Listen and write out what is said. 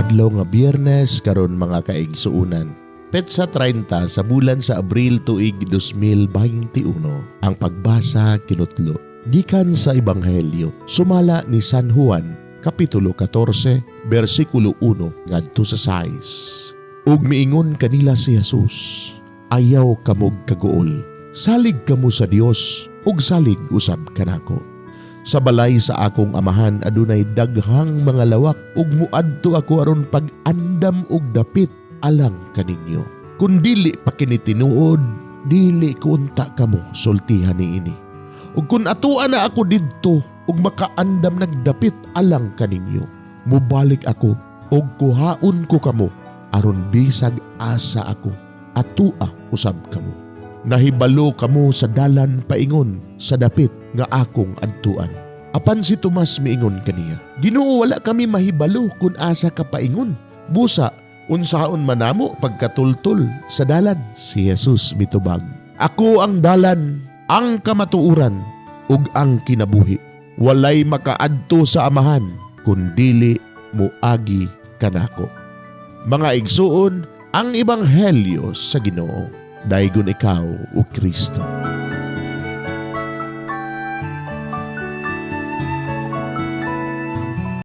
Adlaw nga Biyernes karon mga kaigsuunan. Petsa 30 sa bulan sa Abril tuig 2021. Ang pagbasa kinutlo gikan sa Ebanghelyo sumala ni San Juan kapitulo 14 bersikulo 1 ngadto sa 6. Ug miingon kanila si Jesus, ayaw kamog kaguol, salig kamo sa Dios ug salig usab kanako. Sa balay sa akong amahan adunay daghang mga lawak ug muadto ako aron pag-andam og dapit alang kaninyo. Kun dili pa kini tinuod, dili ko unta kamo sultihan niini. Ug kun atuan na ako didto ug makaandam nagdapit alang kaninyo, mubalik ako ug kuhaon ko kamo aron bisag asa ako atua usab kamo. Nahibalo kamo sa dalan paingon sa dapit nga akong adtuan. Apan si Tomas miingon kaniya, Ginoo, wala kami mahibalo kun asa ka paingon. Busa, unsaon manamo pagkatultol sa dalan? Si Jesus mitubag, ako ang dalan, ang kamatuuran, ug ang kinabuhi. Walay makaadto sa amahan kun dili moagi kanako. Mga igsuon, ang Ebanghelyo sa Ginoo. Daygon ikaw, o Kristo.